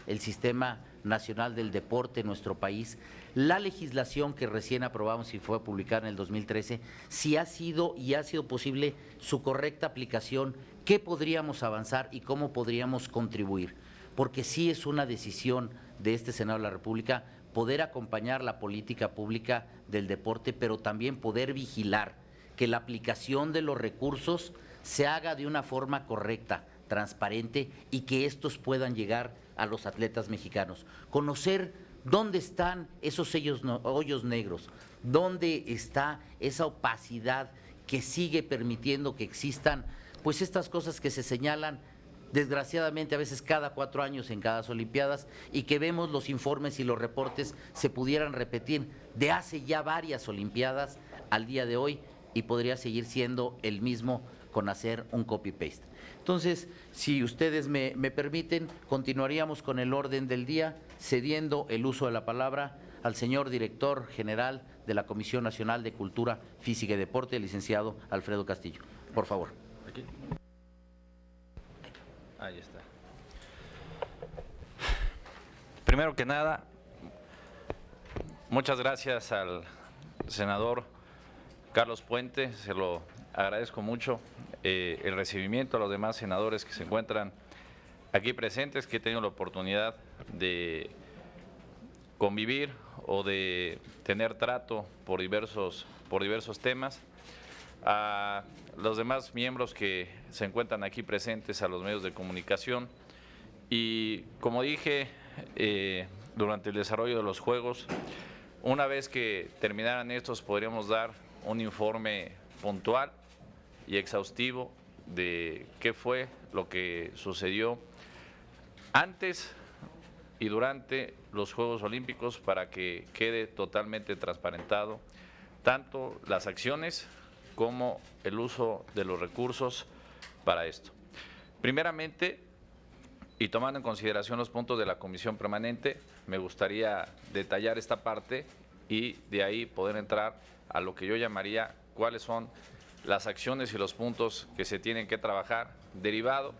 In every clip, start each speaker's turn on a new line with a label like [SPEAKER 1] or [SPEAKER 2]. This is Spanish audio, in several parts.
[SPEAKER 1] el Sistema Nacional del Deporte en nuestro país. La legislación que recién aprobamos y fue publicada en el 2013, si ha sido y ha sido posible su correcta aplicación, ¿qué podríamos avanzar y cómo podríamos contribuir? Porque sí es una decisión de este Senado de la República poder acompañar la política pública del deporte, pero también poder vigilar que la aplicación de los recursos se haga de una forma correcta, transparente y que estos puedan llegar a los atletas mexicanos. Conocer dónde están esos hoyos negros, dónde está esa opacidad que sigue permitiendo que existan pues estas cosas que se señalan desgraciadamente a veces cada 4 años en cada Olimpiadas y que vemos los informes y los reportes se pudieran repetir de hace ya varias Olimpiadas al día de hoy y podría seguir siendo el mismo con hacer un copy-paste. Entonces, si ustedes me permiten, continuaríamos con el orden del día, cediendo el uso de la palabra al señor director general de la Comisión Nacional de Cultura Física y Deporte, el licenciado Alfredo Castillo. Por favor.
[SPEAKER 2] Aquí. Ahí está. Primero que nada, muchas gracias al senador Carlos Puente, se lo agradezco mucho el recibimiento a los demás senadores que se encuentran aquí presentes, que he tenido la oportunidad de convivir o de tener trato por diversos temas, a los demás miembros que se encuentran aquí presentes, a los medios de comunicación y, como dije, durante el desarrollo de los Juegos, una vez que terminaran estos podríamos dar un informe puntual y exhaustivo de qué fue lo que sucedió antes y durante los Juegos Olímpicos para que quede totalmente transparentado tanto las acciones como el uso de los recursos para esto. Primeramente, y tomando en consideración los puntos de la Comisión Permanente, me gustaría detallar esta parte y de ahí poder entrar a lo que yo llamaría cuáles son las acciones y los puntos que se tienen que trabajar derivado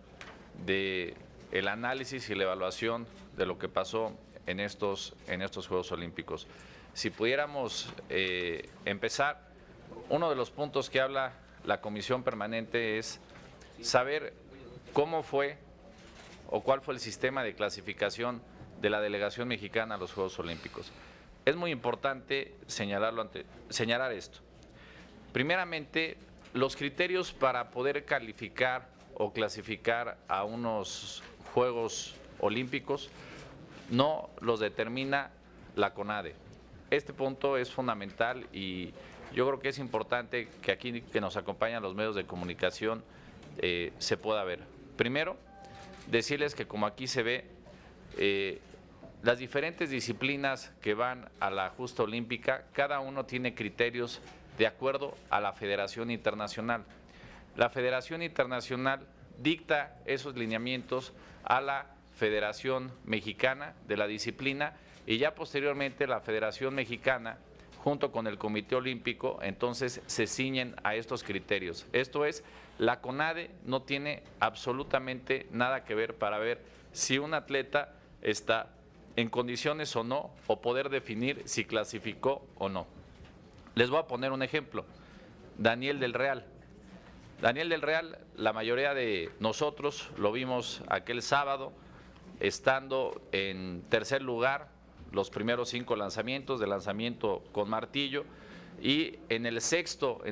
[SPEAKER 2] del análisis y la evaluación de lo que pasó en estos Juegos Olímpicos. Si pudiéramos empezar, uno de los puntos que habla la Comisión Permanente es saber cómo fue o cuál fue el sistema de clasificación de la delegación mexicana a los Juegos Olímpicos. Es muy importante señalar esto. Primeramente, los criterios para poder calificar o clasificar a unos Juegos Olímpicos no los determina la CONADE. Este punto es fundamental y yo creo que es importante que aquí que nos acompañan los medios de comunicación se pueda ver. Primero, decirles que como aquí se ve, las diferentes disciplinas que van a la justa olímpica, cada uno tiene criterios de acuerdo a la Federación Internacional. La Federación Internacional dicta esos lineamientos a la Federación Mexicana de la disciplina y ya posteriormente la Federación Mexicana junto con el Comité Olímpico entonces se ciñen a estos criterios. Esto es, la CONADE no tiene absolutamente nada que ver para ver si un atleta está en condiciones o no, o poder definir si clasificó o no. Les voy a poner un ejemplo. Daniel del Real. Daniel del Real, la mayoría de nosotros lo vimos aquel sábado, estando en tercer lugar, los primeros 5 lanzamientos, de lanzamiento con martillo, y en el sexto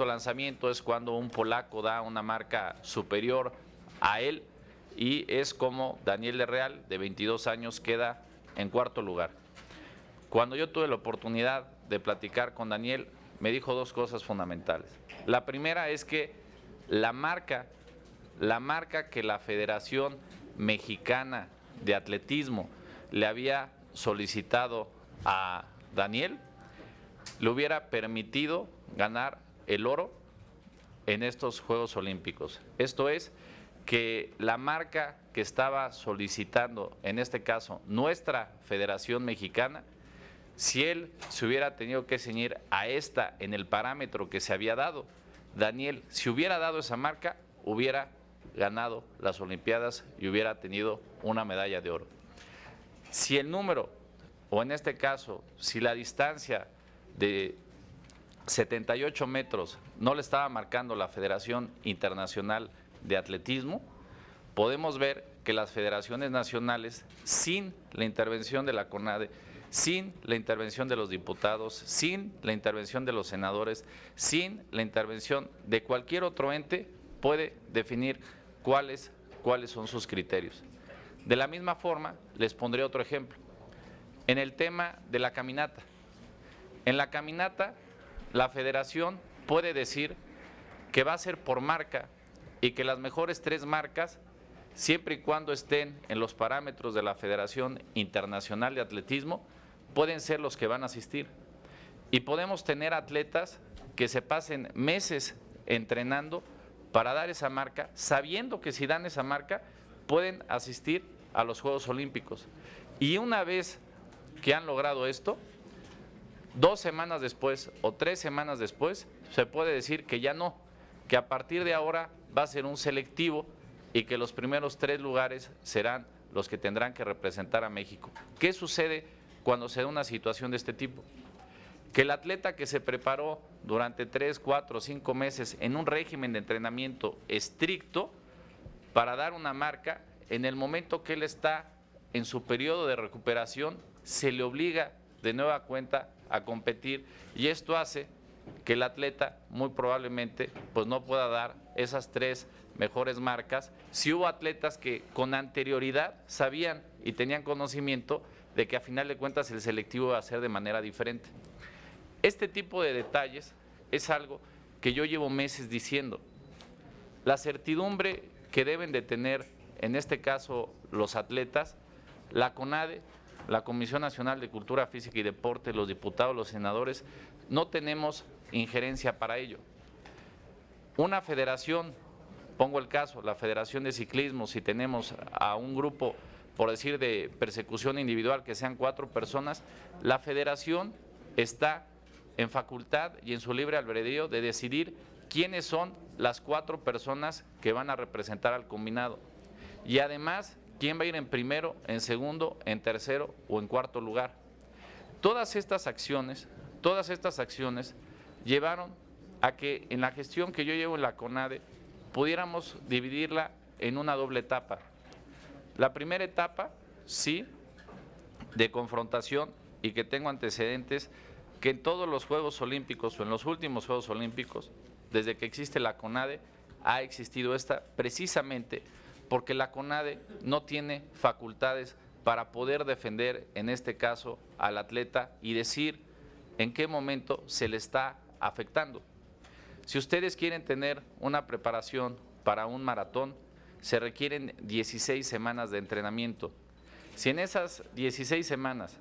[SPEAKER 2] lanzamiento es cuando un polaco da una marca superior a él, y es como Daniel del Real, de 22 años, queda en cuarto lugar. Cuando yo tuve la oportunidad de platicar con Daniel, me dijo 2 cosas fundamentales. La primera es que la marca que la Federación Mexicana de Atletismo le había solicitado a Daniel, le hubiera permitido ganar el oro en estos Juegos Olímpicos. Esto es, que la marca que estaba solicitando, en este caso, nuestra Federación Mexicana, si él se hubiera tenido que ceñir a esta en el parámetro que se había dado, Daniel, si hubiera dado esa marca, hubiera ganado las Olimpiadas y hubiera tenido una medalla de oro. Si el número, o en este caso, si la distancia de 78 metros no le estaba marcando la Federación Internacional de Atletismo, podemos ver que las federaciones nacionales, sin la intervención de la CONADE, sin la intervención de los diputados, sin la intervención de los senadores, sin la intervención de cualquier otro ente, puede definir cuáles son sus criterios. De la misma forma, les pondré otro ejemplo. En el tema de la caminata. En la caminata, la federación puede decir que va a ser por marca y que las mejores 3 marcas, siempre y cuando estén en los parámetros de la Federación Internacional de Atletismo, pueden ser los que van a asistir. Y podemos tener atletas que se pasen meses entrenando para dar esa marca, sabiendo que si dan esa marca pueden asistir a los Juegos Olímpicos. Y una vez que han logrado esto, 2 semanas después o 3 semanas después, se puede decir que ya no, que a partir de ahora va a ser un selectivo y que los primeros 3 lugares serán los que tendrán que representar a México. ¿Qué sucede cuando se da una situación de este tipo? Que el atleta que se preparó durante 3, 4, 5 meses en un régimen de entrenamiento estricto para dar una marca, en el momento que él está en su periodo de recuperación, se le obliga de nueva cuenta a competir y esto hace que el atleta muy probablemente pues no pueda dar esas 3 mejores marcas. Si hubo atletas que con anterioridad sabían y tenían conocimiento de que a final de cuentas el selectivo va a ser de manera diferente. Este tipo de detalles es algo que yo llevo meses diciendo. La certidumbre que deben de tener, en este caso los atletas, la CONADE, la Comisión Nacional de Cultura Física y Deporte, los diputados, los senadores, no tenemos injerencia para ello. Una federación, pongo el caso, la Federación de Ciclismo, si tenemos a un grupo, por decir, de persecución individual, que sean 4 personas, la federación está en facultad y en su libre albedrío de decidir quiénes son las 4 personas que van a representar al combinado. Y además, quién va a ir en primero, en segundo, en tercero o en cuarto lugar. Todas estas acciones llevaron a que en la gestión que yo llevo en la CONADE pudiéramos dividirla en una doble etapa. La primera etapa, sí, de confrontación y que tengo antecedentes, que en todos los Juegos Olímpicos o en los últimos Juegos Olímpicos, desde que existe la CONADE, ha existido esta precisamente porque la CONADE no tiene facultades para poder defender, en este caso, al atleta y decir en qué momento se le está afectando. Si ustedes quieren tener una preparación para un maratón, se requieren 16 semanas de entrenamiento. Si en esas 16 semanas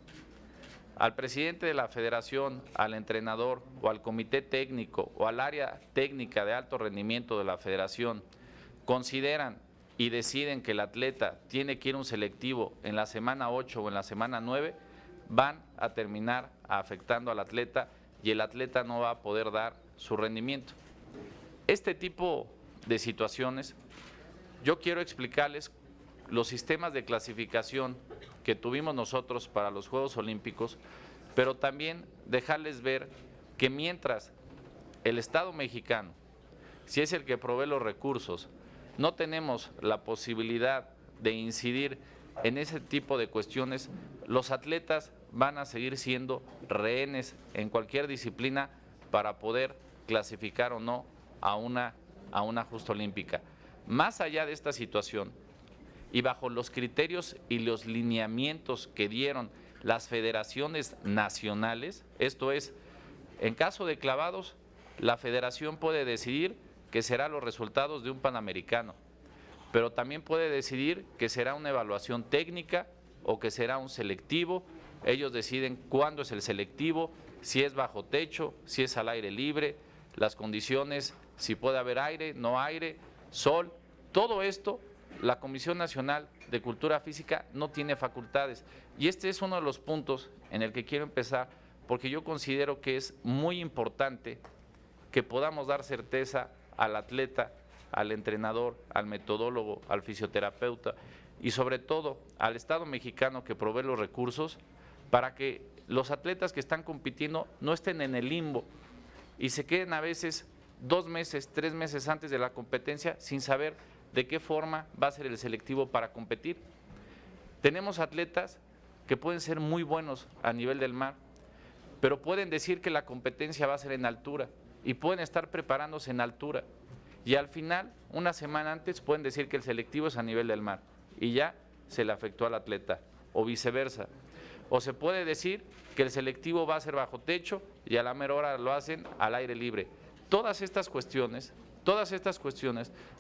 [SPEAKER 2] al presidente de la federación, al entrenador o al comité técnico o al área técnica de alto rendimiento de la federación consideran y deciden que el atleta tiene que ir a un selectivo en la semana 8 o en la semana 9, van a terminar afectando al atleta y el atleta no va a poder dar su rendimiento. Este tipo de situaciones, yo quiero explicarles los sistemas de clasificación que tuvimos nosotros para los Juegos Olímpicos, pero también dejarles ver que mientras el Estado mexicano, si es el que provee los recursos, no tenemos la posibilidad de incidir en ese tipo de cuestiones, los atletas van a seguir siendo rehenes en cualquier disciplina para poder clasificar o no a una justa olímpica. Más allá de esta situación y bajo los criterios y los lineamientos que dieron las federaciones nacionales, esto es, en caso de clavados, la federación puede decidir que serán los resultados de un Panamericano, pero también puede decidir que será una evaluación técnica o que será un selectivo. Ellos deciden cuándo es el selectivo, si es bajo techo, si es al aire libre, las condiciones, si puede haber aire, no aire, sol, todo esto. La Comisión Nacional de Cultura Física no tiene facultades y este es uno de los puntos en el que quiero empezar porque yo considero que es muy importante que podamos dar certeza al atleta al entrenador, al metodólogo, al fisioterapeuta y sobre todo al Estado mexicano que provee los recursos para que los atletas que están compitiendo no estén en el limbo y se queden a veces 2 meses, 3 meses antes de la competencia sin saber de qué forma va a ser el selectivo para competir. Tenemos atletas que pueden ser muy buenos a nivel del mar, pero pueden decir que la competencia va a ser en altura y pueden estar preparándose en altura y al final, una semana antes, pueden decir que el selectivo es a nivel del mar y ya se le afectó al atleta o viceversa. O se puede decir que el selectivo va a ser bajo techo y a la mera hora lo hacen al aire libre. Todas estas cuestiones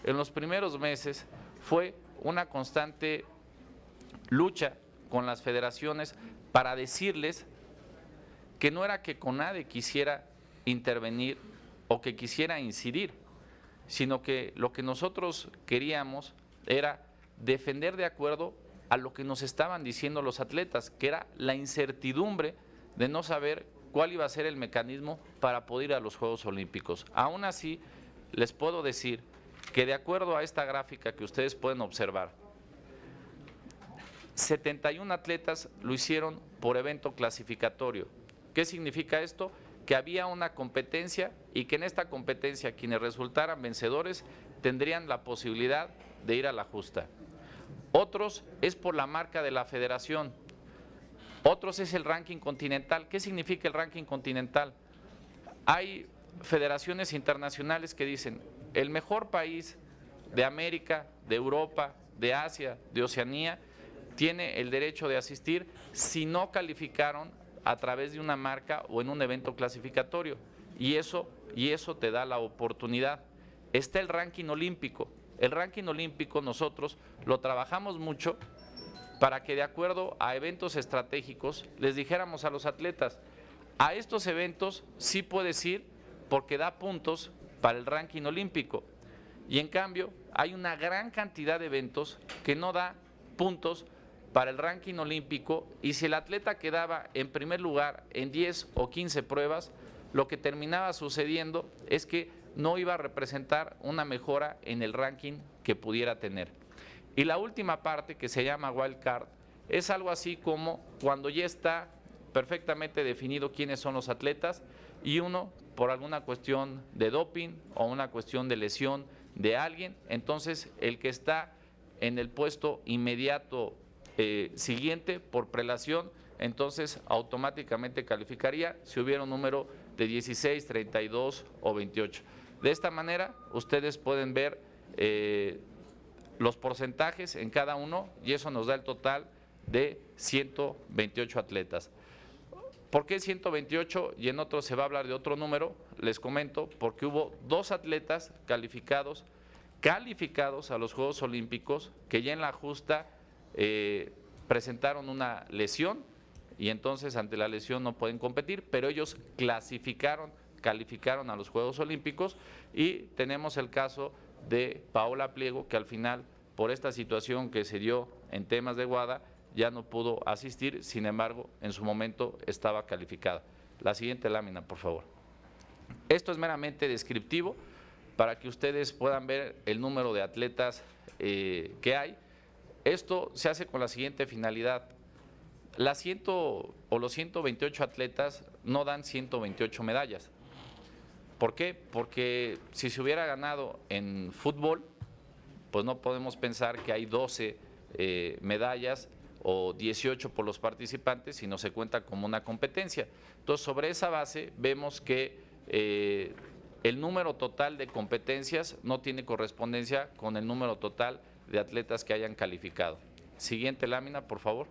[SPEAKER 2] en los primeros meses fue una constante lucha con las federaciones para decirles que no era que CONADE quisiera intervenir o que quisiera incidir, sino que lo que nosotros queríamos era defender de acuerdo a lo que nos estaban diciendo los atletas, que era la incertidumbre de no saber cuál iba a ser el mecanismo para poder ir a los Juegos Olímpicos. Aún así, les puedo decir que de acuerdo a esta gráfica que ustedes pueden observar, 71 atletas lo hicieron por evento clasificatorio. ¿Qué significa esto? Que había una competencia y que en esta competencia quienes resultaran vencedores tendrían la posibilidad de ir a la justa. Otros es por la marca de la federación, otros es el ranking continental. ¿Qué significa el ranking continental? Hay federaciones internacionales que dicen el mejor país de América, de Europa, de Asia, de Oceanía, tiene el derecho de asistir si no calificaron a través de una marca o en un evento clasificatorio. Y eso te da la oportunidad. Está el ranking olímpico. El ranking olímpico nosotros lo trabajamos mucho para que de acuerdo a eventos estratégicos les dijéramos a los atletas, a estos eventos sí puedes ir porque da puntos para el ranking olímpico. Y en cambio hay una gran cantidad de eventos que no da puntos para el ranking olímpico y si el atleta quedaba en primer lugar en 10 o 15 pruebas, lo que terminaba sucediendo es que no iba a representar una mejora en el ranking que pudiera tener. Y la última parte, que se llama wild card, es algo así como cuando ya está perfectamente definido quiénes son los atletas y uno, por alguna cuestión de doping o una cuestión de lesión de alguien, entonces el que está en el puesto inmediato siguiente por prelación, entonces automáticamente calificaría si hubiera un número de 16, 32 o 28. De esta manera ustedes pueden ver los porcentajes en cada uno y eso nos da el total de 128 atletas. ¿Por qué 128 y en otro se va a hablar de otro número? Les comento, porque hubo 2 atletas calificados a los Juegos Olímpicos que ya en la justa presentaron una lesión y entonces ante la lesión no pueden competir, pero ellos calificaron a los Juegos Olímpicos y tenemos el caso de Paola Pliego que al final por esta situación que se dio en temas de WADA ya no pudo asistir, sin embargo en su momento estaba calificada. La siguiente lámina, por favor. Esto es meramente descriptivo para que ustedes puedan ver el número de atletas que hay. Esto se hace con la siguiente finalidad. Los 128 atletas no dan 128 medallas. ¿Por qué? Porque si se hubiera ganado en fútbol, pues no podemos pensar que hay 12 medallas o 18 por los participantes, sino se cuenta como una competencia. Entonces, sobre esa base vemos que el número total de competencias no tiene correspondencia con el número total de atletas que hayan calificado. Siguiente lámina, por favor.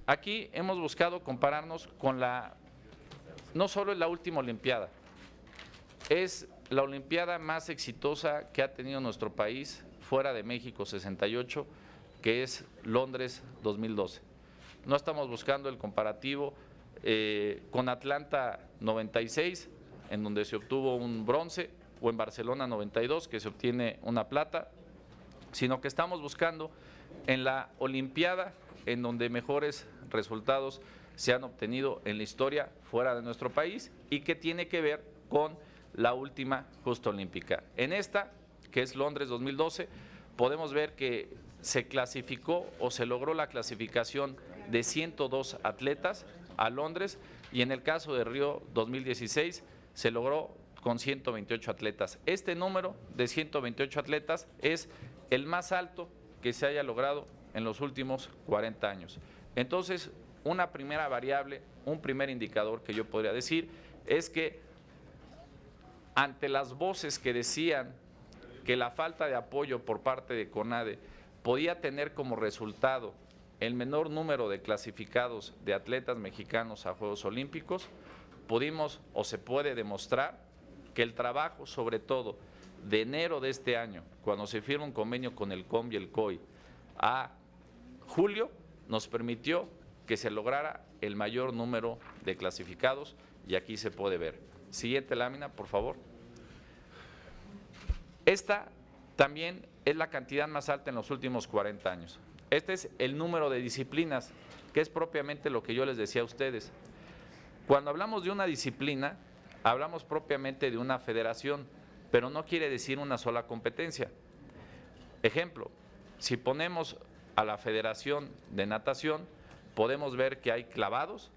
[SPEAKER 2] Aquí hemos buscado compararnos con no solo en la última Olimpiada, es la Olimpiada más exitosa que ha tenido nuestro país fuera de México 68, que es Londres 2012. No estamos buscando el comparativo con Atlanta 96, en donde se obtuvo un bronce, o en Barcelona 92, que se obtiene una plata, sino que estamos buscando en la Olimpiada en donde mejores resultados se han obtenido en la historia fuera de nuestro país y que tiene que ver con la última justa olímpica. En esta, que es Londres 2012, podemos ver que se clasificó o se logró la clasificación de 102 atletas a Londres, y en el caso de Río 2016 se logró con 128 atletas. Este número de 128 atletas es el más alto que se haya logrado en los últimos 40 años. Entonces, una primera variable, un primer indicador que yo podría decir es que ante las voces que decían que la falta de apoyo por parte de CONADE podía tener como resultado el menor número de clasificados de atletas mexicanos a Juegos Olímpicos, pudimos o se puede demostrar que el trabajo, sobre todo de enero de este año, cuando se firma un convenio con el COM y el COI, a julio, nos permitió que se lograra el mayor número de clasificados, y aquí se puede ver. Siguiente lámina, por favor. Esta también es la cantidad más alta en los últimos 40 años. Este es el número de disciplinas, que es propiamente lo que yo les decía a ustedes. Cuando hablamos de una disciplina, hablamos propiamente de una federación, pero no quiere decir una sola competencia. Ejemplo, si ponemos a la Federación de Natación, podemos ver que hay clavados,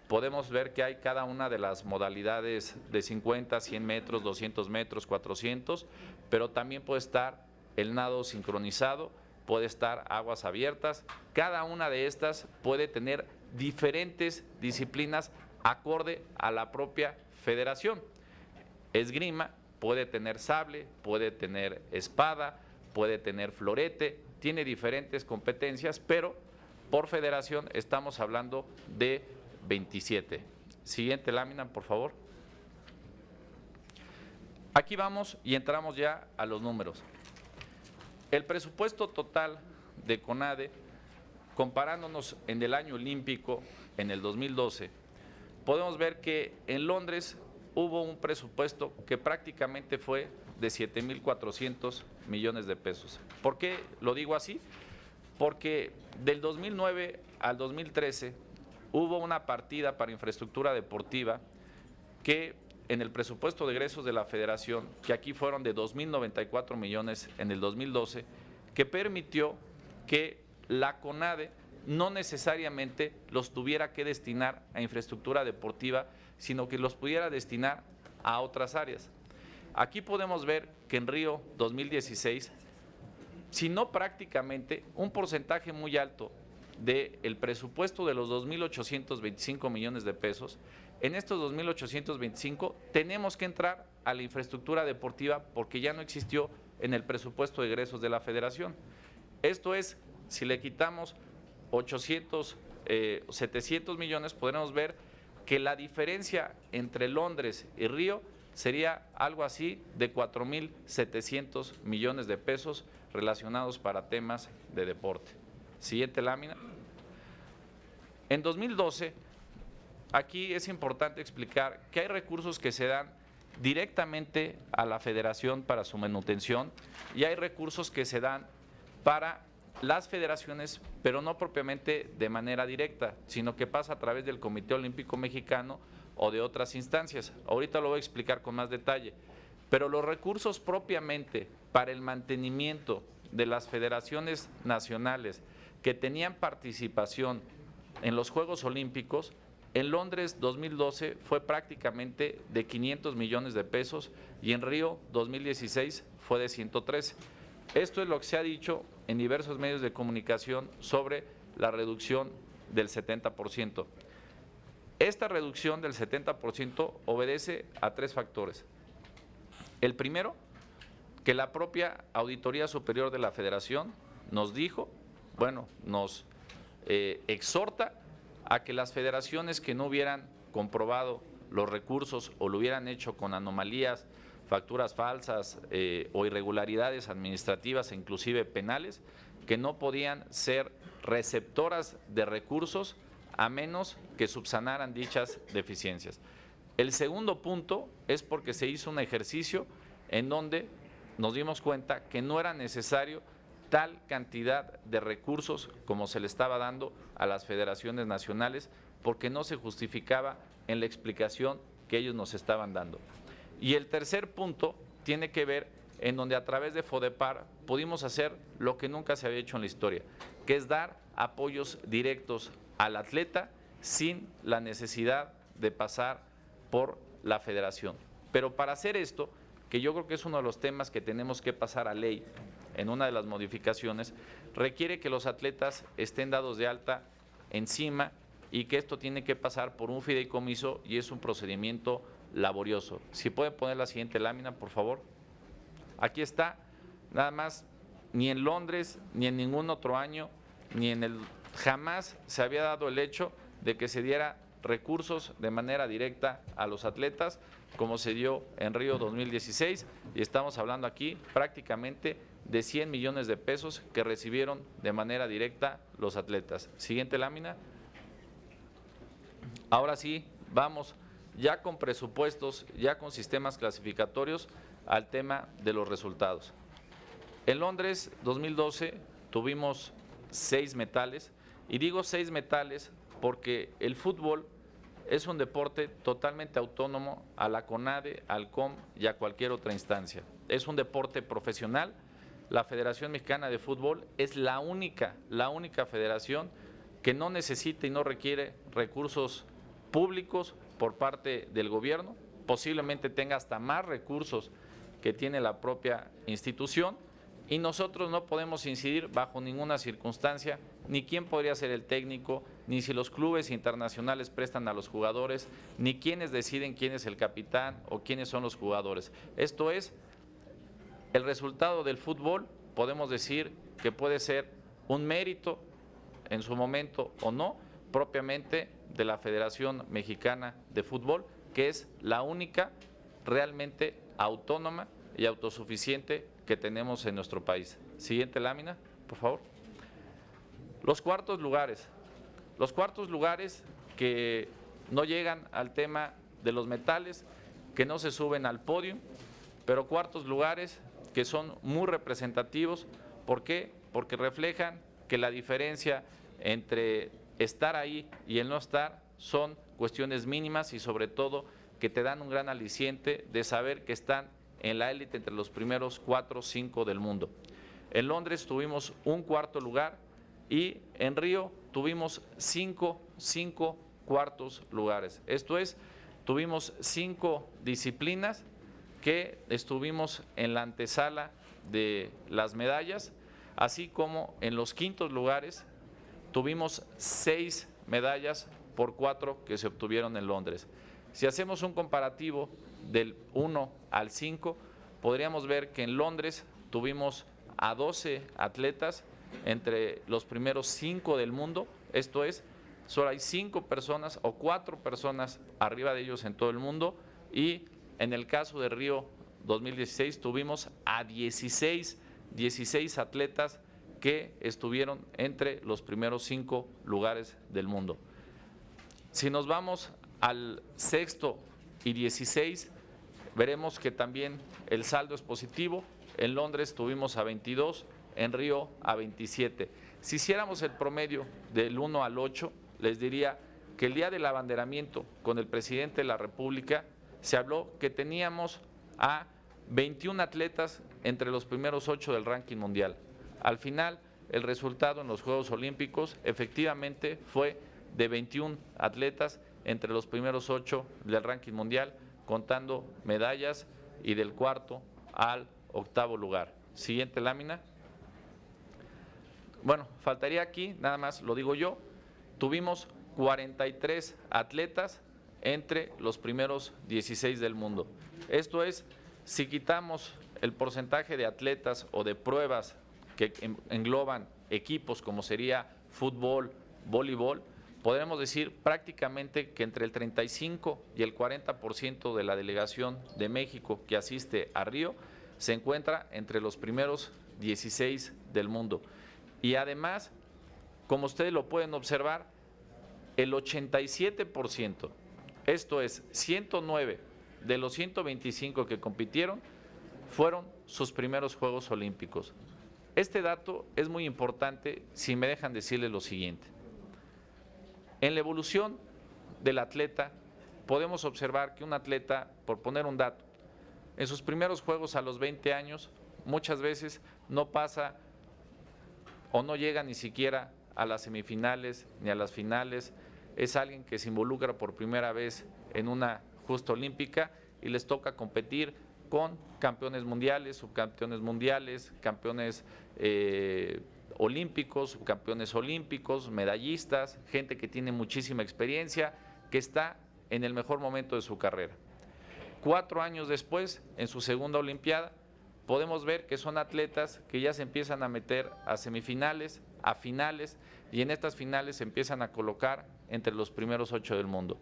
[SPEAKER 2] podemos ver que hay cada una de las modalidades de 50, 100 metros, 200 metros, 400, pero también puede estar el nado sincronizado, puede estar aguas abiertas. Cada una de estas puede tener diferentes disciplinas acorde a la propia federación. Esgrima puede tener sable, puede tener espada, puede tener florete, tiene diferentes competencias, pero por federación estamos hablando de 27. Siguiente lámina, por favor. Aquí vamos y entramos ya a los números. El presupuesto total de CONADE, comparándonos en el año olímpico, en el 2012, podemos ver que en Londres hubo un presupuesto que prácticamente fue de 7.400 millones de pesos. ¿Por qué lo digo así? Porque del 2009 al 2013 hubo una partida para infraestructura deportiva que en el presupuesto de egresos de la Federación, que aquí fueron de 2.094 millones en el 2012, que permitió que la CONADE no necesariamente los tuviera que destinar a infraestructura deportiva, sino que los pudiera destinar a otras áreas. Aquí podemos ver que en Río 2016, si no prácticamente, un porcentaje muy alto del presupuesto de los 2.825 millones de pesos, en estos 2.825 tenemos que entrar a la infraestructura deportiva porque ya no existió en el presupuesto de egresos de la Federación. Esto es, si le quitamos 700 millones, podremos ver que la diferencia entre Londres y Río sería algo así de 4.700 millones de pesos relacionados para temas de deporte. Siguiente lámina. En 2012, aquí es importante explicar que hay recursos que se dan directamente a la Federación para su manutención y hay recursos que se dan para las federaciones, pero no propiamente de manera directa, sino que pasa a través del Comité Olímpico Mexicano o de otras instancias. Ahorita lo voy a explicar con más detalle, pero los recursos propiamente para el mantenimiento de las federaciones nacionales que tenían participación en los Juegos Olímpicos, en Londres 2012 fue prácticamente de 500 millones de pesos y en Río 2016 fue de 113. Esto es lo que se ha dicho en diversos medios de comunicación sobre la reducción del 70%. Esta reducción del 70% obedece a tres factores. El primero, que la propia Auditoría Superior de la Federación nos dijo, nos exhorta a que las federaciones que no hubieran comprobado los recursos o lo hubieran hecho con anomalías, facturas falsas o irregularidades administrativas e inclusive penales, que no podían ser receptoras de recursos a menos que subsanaran dichas deficiencias. El segundo punto es porque se hizo un ejercicio en donde nos dimos cuenta que no era necesario tal cantidad de recursos como se le estaba dando a las federaciones nacionales, porque no se justificaba en la explicación que ellos nos estaban dando. Y el tercer punto tiene que ver en donde a través de FODEPAR pudimos hacer lo que nunca se había hecho en la historia, que es dar apoyos directos al atleta sin la necesidad de pasar por la federación. Pero para hacer esto, que yo creo que es uno de los temas que tenemos que pasar a ley en una de las modificaciones, requiere que los atletas estén dados de alta encima y que esto tiene que pasar por un fideicomiso y es un procedimiento laborioso. Si pueden poner la siguiente lámina, por favor. Aquí está, nada más, ni en Londres, ni en ningún otro año, jamás se había dado el hecho de que se diera recursos de manera directa a los atletas, como se dio en Río 2016, y estamos hablando aquí prácticamente de 100 millones de pesos que recibieron de manera directa los atletas. Siguiente lámina. Ahora sí, vamos ya con presupuestos, ya con sistemas clasificatorios al tema de los resultados. En Londres 2012 tuvimos 6 metales, y digo 6 metales porque el fútbol es un deporte totalmente autónomo a la CONADE, al COM y a cualquier otra instancia. Es un deporte profesional. La Federación Mexicana de Fútbol es la única federación que no necesita y no requiere recursos públicos por parte del gobierno, posiblemente tenga hasta más recursos que tiene la propia institución, y nosotros no podemos incidir bajo ninguna circunstancia ni quién podría ser el técnico, ni si los clubes internacionales prestan a los jugadores, ni quiénes deciden quién es el capitán o quiénes son los jugadores. Esto es el resultado del fútbol. Podemos decir que puede ser un mérito en su momento o no, propiamente de la Federación Mexicana de Fútbol, que es la única realmente autónoma y autosuficiente que tenemos en nuestro país. Siguiente lámina, por favor. Los cuartos lugares que no llegan al tema de los metales, que no se suben al podio, pero cuartos lugares que son muy representativos. ¿Por qué? Porque reflejan que la diferencia entre estar ahí y el no estar son cuestiones mínimas, y sobre todo que te dan un gran aliciente de saber que están en la élite entre los primeros 4 o 5 del mundo. En Londres tuvimos un cuarto lugar y en Río tuvimos 5 cuartos lugares. Esto es, tuvimos 5 disciplinas que estuvimos en la antesala de las medallas, así como en los quintos lugares tuvimos 6 medallas por 4 que se obtuvieron en Londres. Si hacemos un comparativo del 1 al 5, podríamos ver que en Londres tuvimos a 12 atletas entre los primeros 5 del mundo. Esto es, solo hay 5 personas o 4 personas arriba de ellos en todo el mundo, y en el caso de Río 2016 tuvimos a 16 atletas que estuvieron entre los primeros 5 lugares del mundo. Si nos vamos al sexto y 16, veremos que también el saldo es positivo. En Londres tuvimos a 22, en Río a 27. Si hiciéramos el promedio del 1 al 8, les diría que el día del abanderamiento con el presidente de la República se habló que teníamos a 21 atletas entre los primeros 8 del ranking mundial. Al final, el resultado en los Juegos Olímpicos efectivamente fue de 21 atletas entre los primeros 8 del ranking mundial, contando medallas, y del cuarto al octavo lugar. Siguiente lámina. Bueno, faltaría aquí, nada más lo digo yo, tuvimos 43 atletas entre los primeros 16 del mundo. Esto es, si quitamos el porcentaje de atletas o de pruebas que engloban equipos como sería fútbol, voleibol, podremos decir prácticamente que entre el 35 y el 40% de la delegación de México que asiste a Río se encuentra entre los primeros 16 del mundo. Y además, como ustedes lo pueden observar, el 87%, esto es 109 de los 125 que compitieron, fueron sus primeros Juegos Olímpicos. Este dato es muy importante si me dejan decirles lo siguiente. En la evolución del atleta podemos observar que un atleta, por poner un dato, en sus primeros juegos a los 20 años, muchas veces no pasa o no llega ni siquiera a las semifinales ni a las finales. Es alguien que se involucra por primera vez en una justa olímpica y les toca competir con campeones mundiales, subcampeones mundiales, campeones olímpicos, subcampeones olímpicos, medallistas, gente que tiene muchísima experiencia, que está en el mejor momento de su carrera. 4 años después, en su segunda Olimpiada, podemos ver que son atletas que ya se empiezan a meter a semifinales, a finales, y en estas finales se empiezan a colocar entre los primeros 8 del mundo.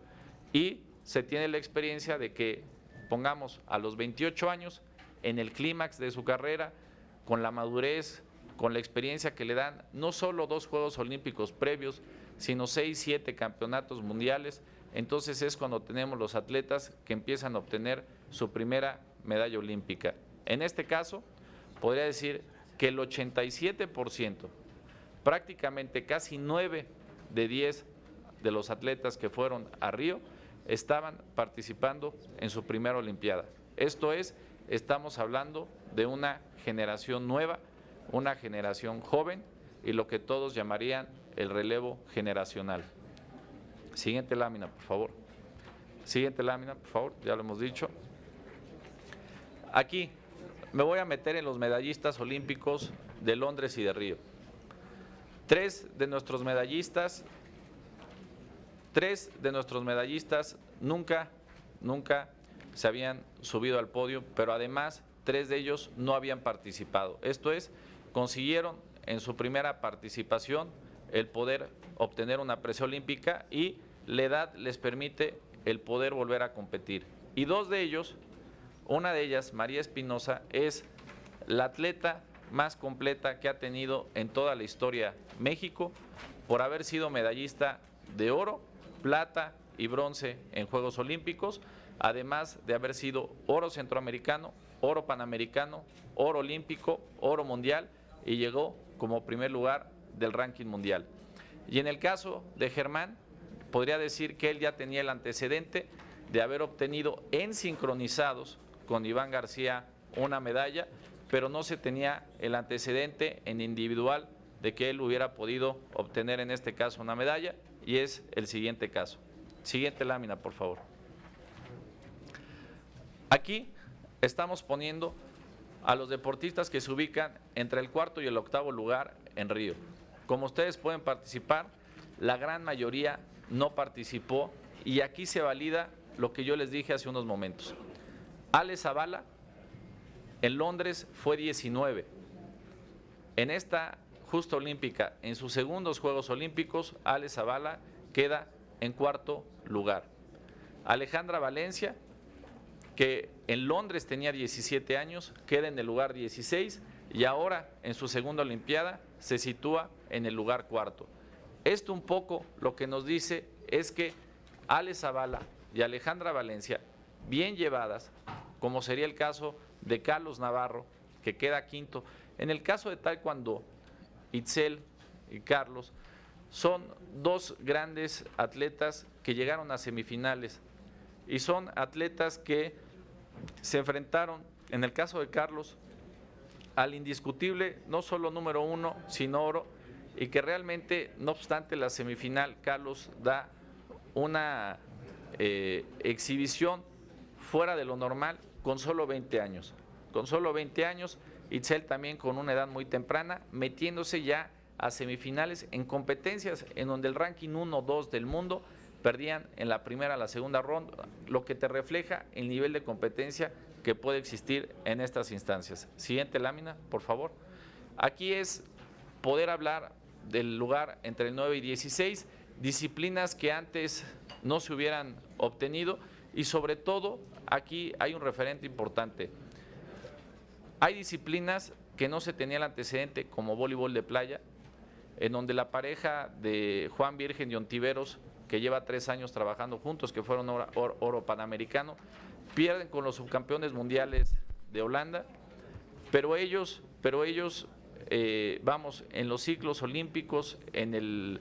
[SPEAKER 2] Y se tiene la experiencia de que, pongamos, a los 28 años, en el clímax de su carrera, con la madurez, con la experiencia que le dan, no solo 2 Juegos Olímpicos previos, sino 6, 7 campeonatos mundiales, entonces es cuando tenemos los atletas que empiezan a obtener su primera medalla olímpica. En este caso, podría decir que el 87%, prácticamente casi 9 de 10 de los atletas que fueron a Río, estaban participando en su primera Olimpiada. Esto es, estamos hablando de una generación nueva, una generación joven y lo que todos llamarían el relevo generacional. Siguiente lámina, por favor. Siguiente lámina, por favor, ya lo hemos dicho. Aquí me voy a meter en los medallistas olímpicos de Londres y de Río. 3 de nuestros medallistas nunca se habían subido al podio, pero además 3 de ellos no habían participado. Esto es, consiguieron en su primera participación el poder obtener una presea olímpica y la edad les permite el poder volver a competir. Y 2 de ellos, una de ellas, María Espinosa, es la atleta más completa que ha tenido en toda la historia México por haber sido medallista de oro, plata y bronce en Juegos Olímpicos, además de haber sido oro centroamericano, oro panamericano, oro olímpico, oro mundial y llegó como primer lugar del ranking mundial. Y en el caso de Germán, podría decir que él ya tenía el antecedente de haber obtenido en sincronizados con Iván García una medalla, pero no se tenía el antecedente en individual de que él hubiera podido obtener en este caso una medalla, y es el siguiente caso. Siguiente lámina, por favor. Aquí estamos poniendo a los deportistas que se ubican entre el 4º y el 8º lugar en Río. Como ustedes pueden participar, la gran mayoría no participó y aquí se valida lo que yo les dije hace unos momentos. Ale Zavala en Londres fue 19. En esta justa olímpica, en sus segundos Juegos Olímpicos, Ale Zavala queda en 4º lugar. Alejandra Valencia, que en Londres tenía 17 años, queda en el lugar 16 y ahora en su segunda Olimpiada se sitúa en el lugar 4º. Esto un poco lo que nos dice es que Ale Zavala y Alejandra Valencia, bien llevadas, como sería el caso de Carlos Navarro, que queda 5º. En el caso de taekwondo, Itzel y Carlos son 2 grandes atletas que llegaron a semifinales y son atletas que se enfrentaron, en el caso de Carlos, al indiscutible, no solo número 1, sino oro, y que realmente, no obstante la semifinal, Carlos da una exhibición fuera de lo normal con solo 20 años. Con solo 20 años, Itzel también con una edad muy temprana, metiéndose ya a semifinales en competencias en donde el ranking 1 o 2 del mundo perdían en la primera o la segunda ronda, lo que te refleja el nivel de competencia que puede existir en estas instancias. Siguiente lámina, por favor. Aquí es poder hablar del lugar entre el 9 y 16, disciplinas que antes no se hubieran obtenido y sobre todo aquí hay un referente importante. Hay disciplinas que no se tenía el antecedente como voleibol de playa, en donde la pareja de Juan Virgen y Ontiveros, que lleva 3 años trabajando juntos, que fueron oro panamericano, pierden con los subcampeones mundiales de Holanda, pero ellos vamos, en los ciclos olímpicos, en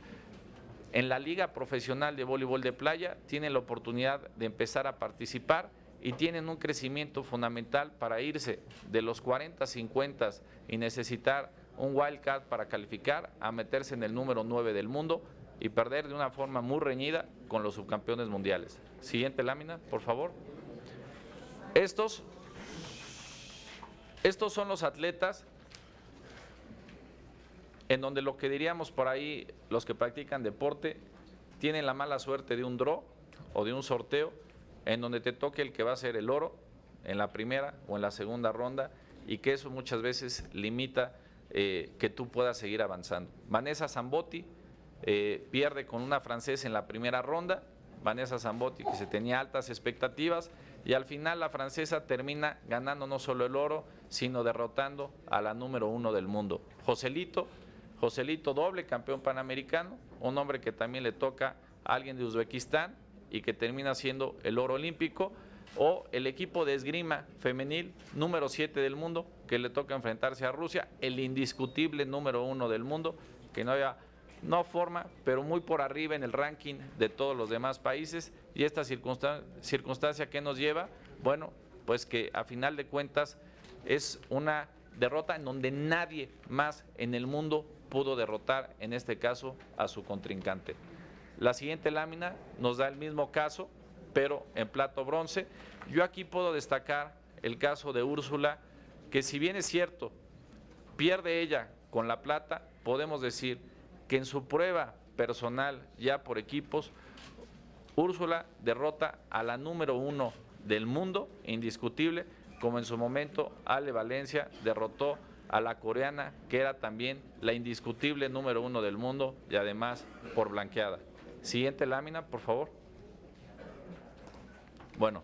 [SPEAKER 2] la liga profesional de voleibol de playa, tienen la oportunidad de empezar a participar y tienen un crecimiento fundamental para irse de los 40, 50 y necesitar un wild card para calificar a meterse en el número 9 del mundo y perder de una forma muy reñida con los subcampeones mundiales. Siguiente lámina, por favor. Estos son los atletas en donde lo que diríamos por ahí los que practican deporte tienen la mala suerte de un draw o de un sorteo en donde te toque el que va a ser el oro en la primera o en la segunda ronda y que eso muchas veces limita que tú puedas seguir avanzando. Vanessa Zambotti pierde con una francesa en la primera ronda, Vanessa Zambotti que se tenía altas expectativas y al final la francesa termina ganando no solo el oro, sino derrotando a la número 1 del mundo. Joselito doble campeón panamericano, un hombre que también le toca a alguien de Uzbekistán y que termina siendo el oro olímpico, o el equipo de esgrima femenil número 7 del mundo, que le toca enfrentarse a Rusia, el indiscutible número 1 del mundo, que no forma, pero muy por arriba en el ranking de todos los demás países, y esta circunstancia que nos lleva, bueno, pues que a final de cuentas es una derrota en donde nadie más en el mundo pudo derrotar, en este caso, a su contrincante. La siguiente lámina nos da el mismo caso, pero en plato bronce. Yo aquí puedo destacar el caso de Úrsula, que si bien es cierto, pierde ella con la plata, podemos decir que en su prueba personal ya por equipos, Úrsula derrota a la número 1 del mundo, indiscutible, como en su momento Ale Valencia derrotó a la coreana, que era también la indiscutible número 1 del mundo y además por blanqueada. Siguiente lámina, por favor. Bueno,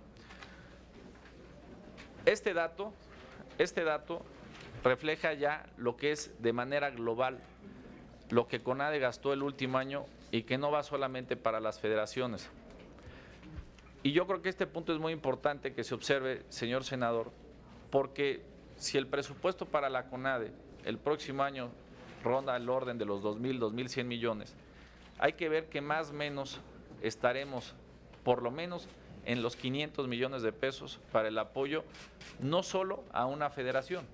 [SPEAKER 2] este dato refleja ya lo que es de manera global lo que CONADE gastó el último año y que no va solamente para las federaciones. Y yo creo que este punto es muy importante que se observe, señor senador, porque si el presupuesto para la CONADE el próximo año ronda el orden de los 2.000, 2.100 millones, hay que ver que más o menos estaremos por lo menos en los 500 millones de pesos para el apoyo no solo a una federación,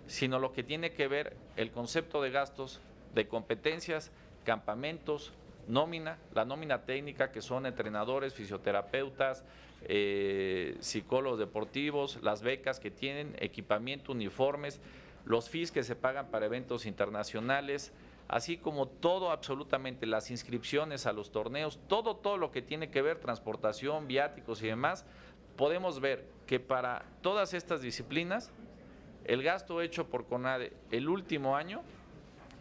[SPEAKER 2] sino lo que tiene que ver el concepto de gastos de competencias, campamentos, nómina, la nómina técnica que son entrenadores, fisioterapeutas, psicólogos deportivos, las becas que tienen, equipamiento, uniformes, los fees que se pagan para eventos internacionales, así como todo absolutamente, las inscripciones a los torneos, todo lo que tiene que ver, transportación, viáticos y demás, podemos ver que para todas estas disciplinas, el gasto hecho por CONADE el último año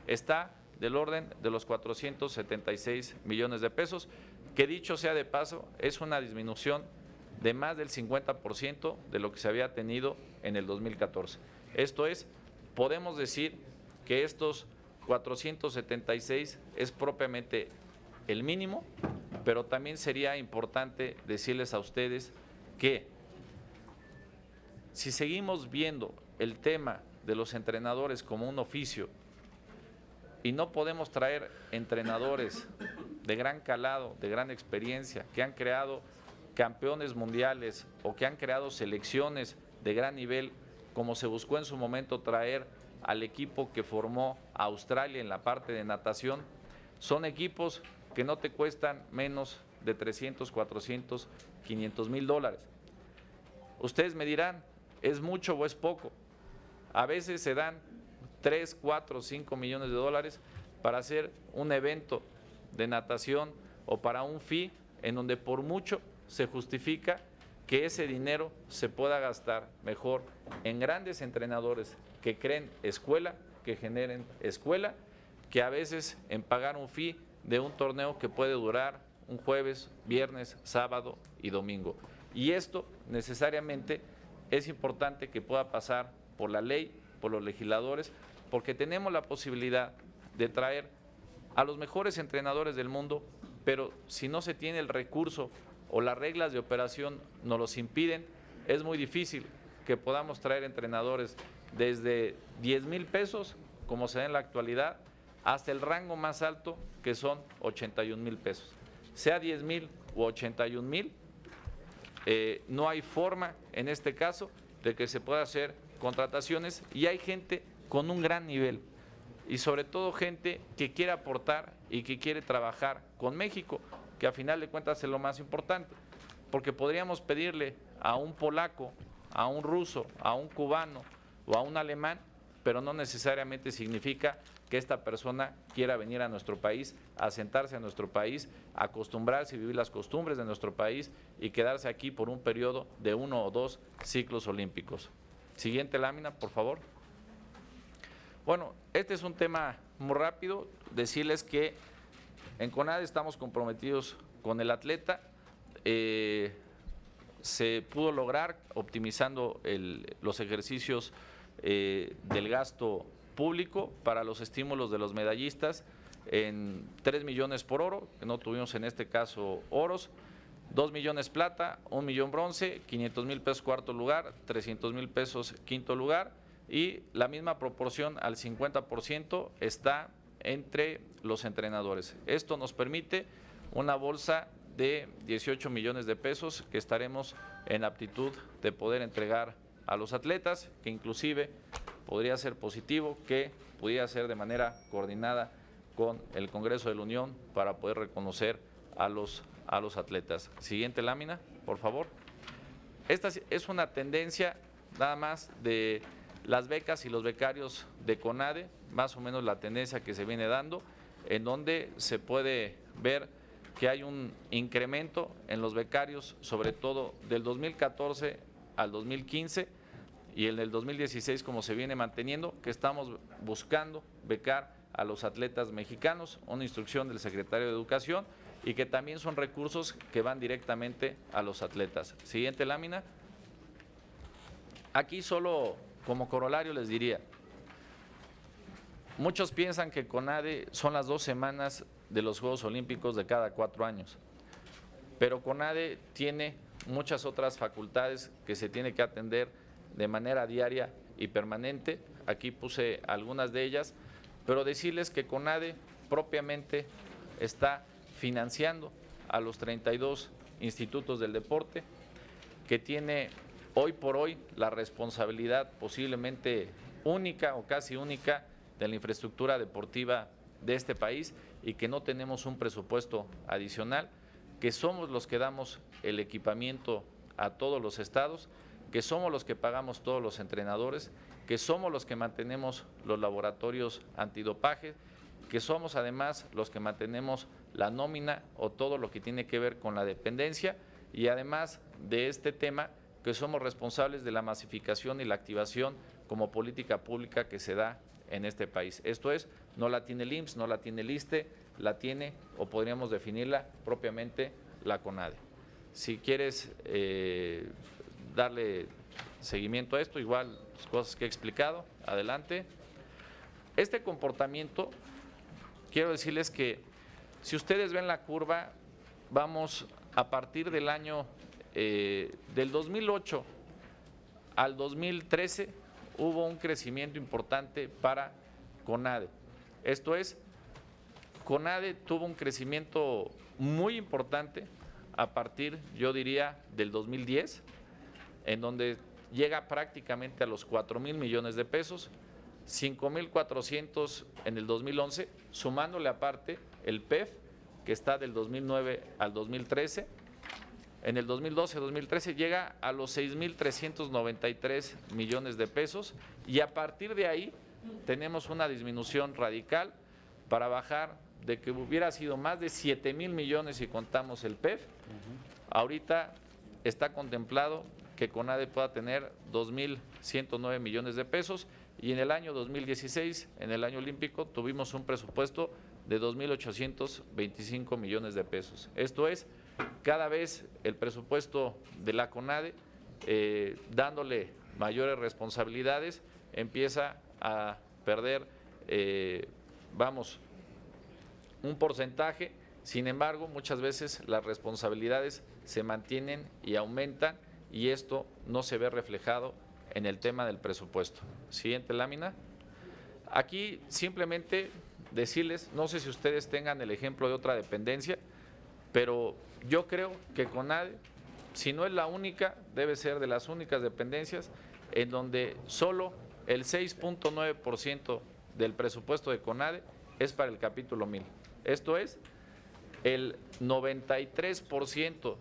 [SPEAKER 2] está del orden de los 476 millones de pesos, que dicho sea de paso, es una disminución de más del 50% de lo que se había tenido en el 2014. Esto es, podemos decir que estos 476 es propiamente el mínimo, pero también sería importante decirles a ustedes que si seguimos viendo el tema de los entrenadores como un oficio y no podemos traer entrenadores de gran calado, de gran experiencia, que han creado campeones mundiales o que han creado selecciones de gran nivel, como se buscó en su momento traer al equipo que formó a Australia en la parte de natación, son equipos que no te cuestan menos de 300, 400, 500 mil dólares. Ustedes me dirán, ¿es mucho o es poco? A veces se dan 3, 4, 5 millones de dólares para hacer un evento de natación o para un fee en donde por mucho se justifica que ese dinero se pueda gastar mejor en grandes entrenadores que creen escuela, que generen escuela, que a veces en pagar un fee de un torneo que puede durar un jueves, viernes, sábado y domingo. Y esto necesariamente es importante que pueda pasar por la ley, por los legisladores, porque tenemos la posibilidad de traer a los mejores entrenadores del mundo, pero si no se tiene el recurso o las reglas de operación nos los impiden, es muy difícil que podamos traer entrenadores desde 10,000 pesos, como se da en la actualidad, hasta el rango más alto, que son 81,000 pesos. Sea 10,000 u 81,000, no hay forma en este caso de que se pueda hacer contrataciones y hay gente con un gran nivel y sobre todo gente que quiere aportar y que quiere trabajar con México, que a final de cuentas es lo más importante, porque podríamos pedirle a un polaco, a un ruso, a un cubano o a un alemán, pero no necesariamente significa que esta persona quiera venir a nuestro país, asentarse a nuestro país, acostumbrarse y vivir las costumbres de nuestro país y quedarse aquí por un periodo de 1 o 2 ciclos olímpicos. Siguiente lámina, por favor. Bueno, este es un tema muy rápido, decirles que en CONADE estamos comprometidos con el atleta, se pudo lograr optimizando los ejercicios del gasto público para los estímulos de los medallistas en 3 millones por oro, que no tuvimos en este caso oros, 2 millones plata, 1 millón bronce, 500,000 pesos cuarto lugar, 300,000 pesos quinto lugar y la misma proporción al 50% está entre los entrenadores. Esto nos permite una bolsa de 18 millones de pesos que estaremos en aptitud de poder entregar a los atletas, que inclusive podría ser positivo que pudiera ser de manera coordinada con el Congreso de la Unión para poder reconocer a los atletas. Siguiente lámina, por favor. Esta es una tendencia nada más de las becas y los becarios de CONADE, más o menos la tendencia que se viene dando, en donde se puede ver que hay un incremento en los becarios, sobre todo del 2014 al 2015 y en el 2016 como se viene manteniendo, que estamos buscando becar a los atletas mexicanos, una instrucción del secretario de Educación y que también son recursos que van directamente a los atletas. Siguiente lámina. Aquí solo como corolario les diría, muchos piensan que CONADE son las 2 semanas de los Juegos Olímpicos de cada 4 años, pero CONADE tiene muchas otras facultades que se tiene que atender de manera diaria y permanente. Aquí puse algunas de ellas, pero decirles que CONADE propiamente está financiando a los 32 institutos del deporte, que tiene hoy por hoy la responsabilidad posiblemente única o casi única de la infraestructura deportiva de este país y que no tenemos un presupuesto adicional, que somos los que damos el equipamiento a todos los estados, que somos los que pagamos todos los entrenadores, que somos los que mantenemos los laboratorios antidopaje, que somos además los que mantenemos la nómina o todo lo que tiene que ver con la dependencia y además de este tema que somos responsables de la masificación y la activación como política pública que se da en este país. Esto es, no la tiene el IMSS, no la tiene el ISSSTE, la tiene o podríamos definirla propiamente la CONADE. Si quieres darle seguimiento a esto, igual cosas que he explicado, adelante. Este comportamiento, quiero decirles que si ustedes ven la curva, vamos a partir del año del 2008 al 2013 hubo un crecimiento importante para CONADE. Esto es, CONADE tuvo un crecimiento muy importante a partir, yo diría, del 2010, en donde llega prácticamente a los 4,000 millones de pesos, 5,400 en el 2011, sumándole aparte el PEF, que está del 2009 al 2013. En el 2012-2013 llega a los 6,393 millones de pesos y a partir de ahí tenemos una disminución radical para bajar de que hubiera sido más de 7,000 millones si contamos el PEF. Ahorita está contemplado que CONADE pueda tener 2,109 millones de pesos y en el año 2016, en el año olímpico, tuvimos un presupuesto de 2,825 millones de pesos. Esto es, cada vez el presupuesto de la CONADE, dándole mayores responsabilidades, empieza a perder, un porcentaje. Sin embargo, muchas veces las responsabilidades se mantienen y aumentan y esto no se ve reflejado en el tema del presupuesto. Siguiente lámina. Aquí simplemente decirles, no sé si ustedes tengan el ejemplo de otra dependencia, pero yo creo que CONADE si no es la única, debe ser de las únicas dependencias en donde solo el 6.9% del presupuesto de CONADE es para el capítulo 1000. Esto es, el 93%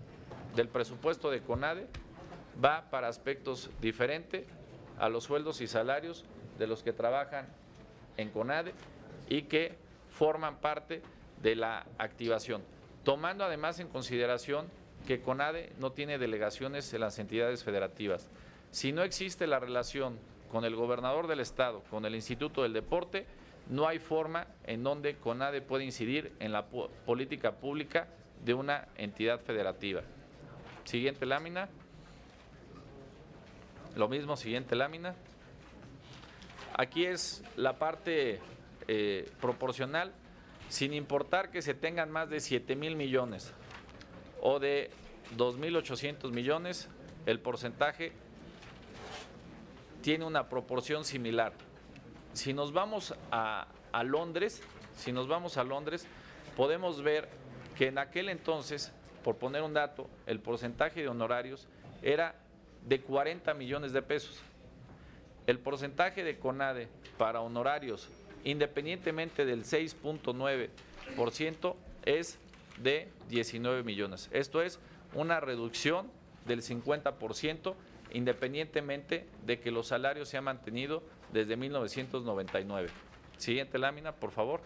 [SPEAKER 2] del presupuesto de CONADE va para aspectos diferentes a los sueldos y salarios de los que trabajan en CONADE y que forman parte de la activación, tomando además en consideración que CONADE no tiene delegaciones en las entidades federativas. Si no existe la relación con el gobernador del estado, con el Instituto del Deporte, no hay forma en donde CONADE pueda incidir en la política pública de una entidad federativa. Siguiente lámina. Lo mismo, siguiente lámina. Aquí es la parte proporcional, sin importar que se tengan más de 7,000 millones o de 2,800 millones, el porcentaje tiene una proporción similar. Si nos vamos a Londres, podemos ver que en aquel entonces, por poner un dato, el porcentaje de honorarios era de 40 millones de pesos. El porcentaje de CONADE para honorarios, independientemente del 6.9%, es de 19 millones. Esto es una reducción del 50%, independientemente de que los salarios se han mantenido desde 1999. Siguiente lámina, por favor.